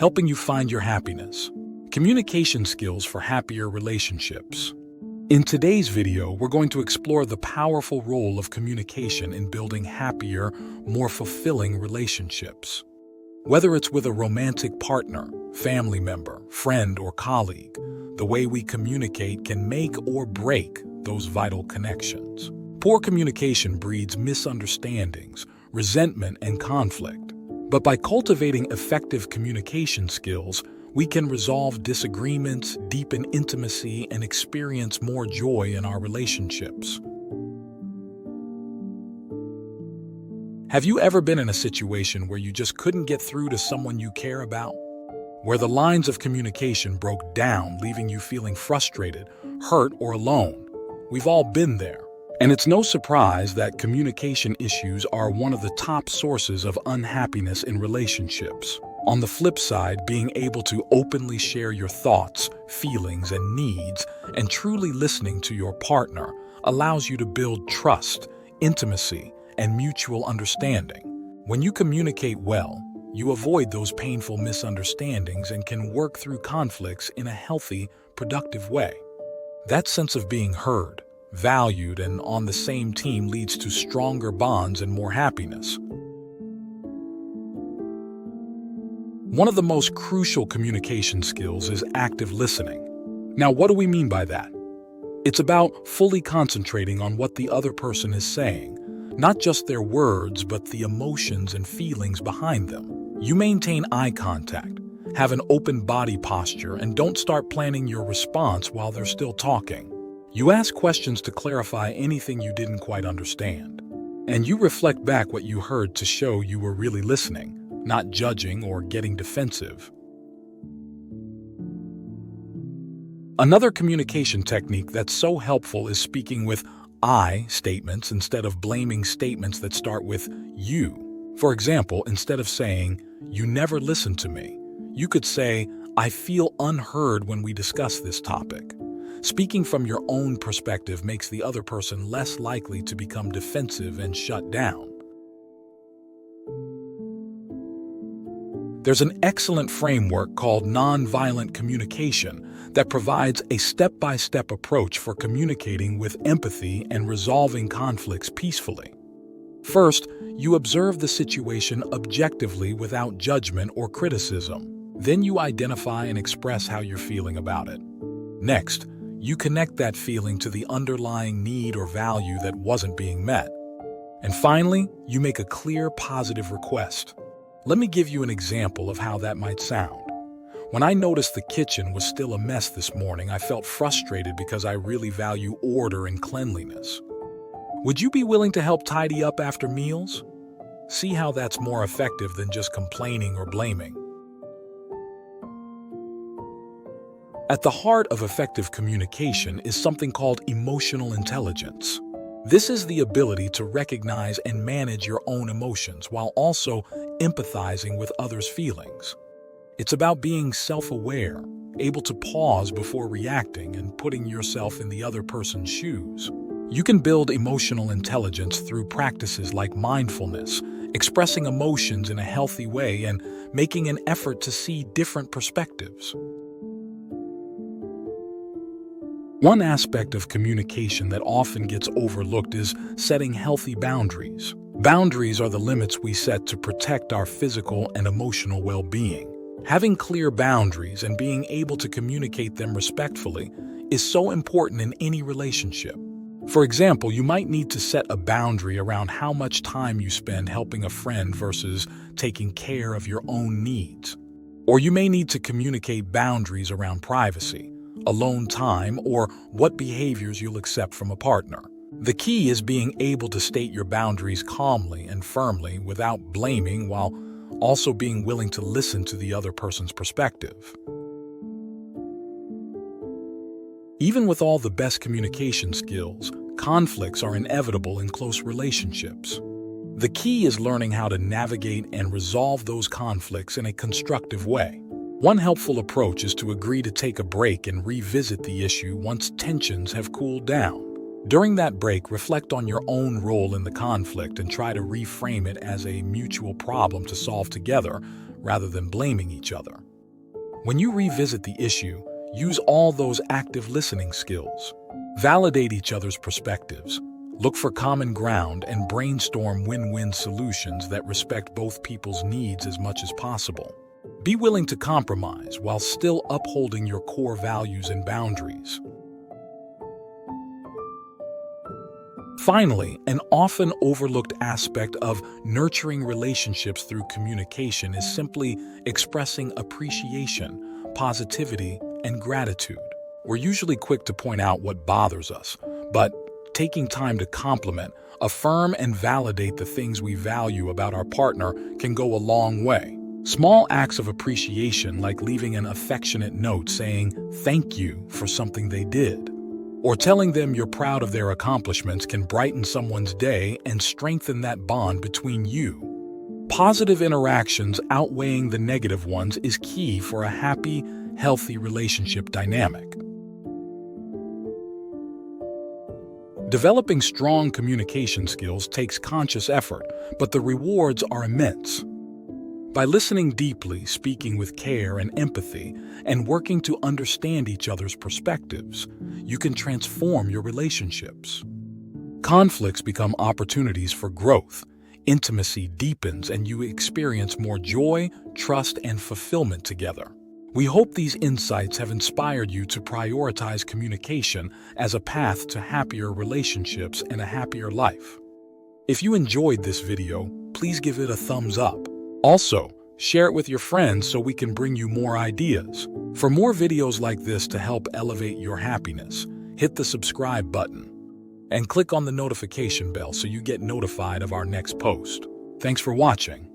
helping you find your happiness. Communication skills for happier relationships. In today's video, we're going to explore the powerful role of communication in building happier, more fulfilling relationships. Whether it's with a romantic partner, family member, friend, or colleague, the way we communicate can make or break those vital connections. Poor communication breeds misunderstandings, resentment, and conflict. But by cultivating effective communication skills, we can resolve disagreements, deepen intimacy, and experience more joy in our relationships. Have you ever been in a situation where you just couldn't get through to someone you care about? Where the lines of communication broke down, leaving you feeling frustrated, hurt, or alone? We've all been there. And it's no surprise that communication issues are one of the top sources of unhappiness in relationships. On the flip side, being able to openly share your thoughts, feelings, and needs, and truly listening to your partner allows you to build trust, intimacy, and mutual understanding. When you communicate well, you avoid those painful misunderstandings and can work through conflicts in a healthy, productive way. That sense of being heard, valued, and on the same team leads to stronger bonds and more happiness. One of the most crucial communication skills is active listening. Now, what do we mean by that? It's about fully concentrating on what the other person is saying, not just their words, but the emotions and feelings behind them. You maintain eye contact, have an open body posture, and don't start planning your response while they're still talking. You ask questions to clarify anything you didn't quite understand. And you reflect back what you heard to show you were really listening, not judging or getting defensive. Another communication technique that's so helpful is speaking with I statements instead of blaming statements that start with you. For example, instead of saying, "You never listen to me," you could say, "I feel unheard when we discuss this topic." Speaking from your own perspective makes the other person less likely to become defensive and shut down. There's an excellent framework called nonviolent communication that provides a step-by-step approach for communicating with empathy and resolving conflicts peacefully. First, you observe the situation objectively without judgment or criticism. Then you identify and express how you're feeling about it. Next, you connect that feeling to the underlying need or value that wasn't being met. And finally, you make a clear, positive request. Let me give you an example of how that might sound. When I noticed the kitchen was still a mess this morning, I felt frustrated because I really value order and cleanliness. Would you be willing to help tidy up after meals? See how that's more effective than just complaining or blaming. At the heart of effective communication is something called emotional intelligence. This is the ability to recognize and manage your own emotions while also empathizing with others' feelings. It's about being self-aware, able to pause before reacting and putting yourself in the other person's shoes. You can build emotional intelligence through practices like mindfulness, expressing emotions in a healthy way, and making an effort to see different perspectives. One aspect of communication that often gets overlooked is setting healthy boundaries. Boundaries are the limits we set to protect our physical and emotional well-being. Having clear boundaries and being able to communicate them respectfully is so important in any relationship. For example, you might need to set a boundary around how much time you spend helping a friend versus taking care of your own needs. Or you may need to communicate boundaries around privacy, alone time, or what behaviors you'll accept from a partner. The key is being able to state your boundaries calmly and firmly without blaming, while also being willing to listen to the other person's perspective. Even with all the best communication skills, conflicts are inevitable in close relationships. The key is learning how to navigate and resolve those conflicts in a constructive way. One helpful approach is to agree to take a break and revisit the issue once tensions have cooled down. During that break, reflect on your own role in the conflict and try to reframe it as a mutual problem to solve together rather than blaming each other. When you revisit the issue, use all those active listening skills. Validate each other's perspectives. Look for common ground and brainstorm win-win solutions that respect both people's needs as much as possible. Be willing to compromise while still upholding your core values and boundaries. Finally, an often overlooked aspect of nurturing relationships through communication is simply expressing appreciation, positivity, and gratitude. We're usually quick to point out what bothers us, but taking time to compliment, affirm, and validate the things we value about our partner can go a long way. Small acts of appreciation, like leaving an affectionate note saying thank you for something they did, or telling them you're proud of their accomplishments, can brighten someone's day and strengthen that bond between you. Positive interactions outweighing the negative ones is key for a happy, healthy relationship dynamic. Developing strong communication skills takes conscious effort, but the rewards are immense. By listening deeply, speaking with care and empathy, and working to understand each other's perspectives, you can transform your relationships. Conflicts become opportunities for growth, intimacy deepens, and you experience more joy, trust, and fulfillment together. We hope these insights have inspired you to prioritize communication as a path to happier relationships and a happier life. If you enjoyed this video, please give it a thumbs up. Also, share it with your friends so we can bring you more ideas. For more videos like this to help elevate your happiness, hit the subscribe button and click on the notification bell so you get notified of our next post. Thanks for watching.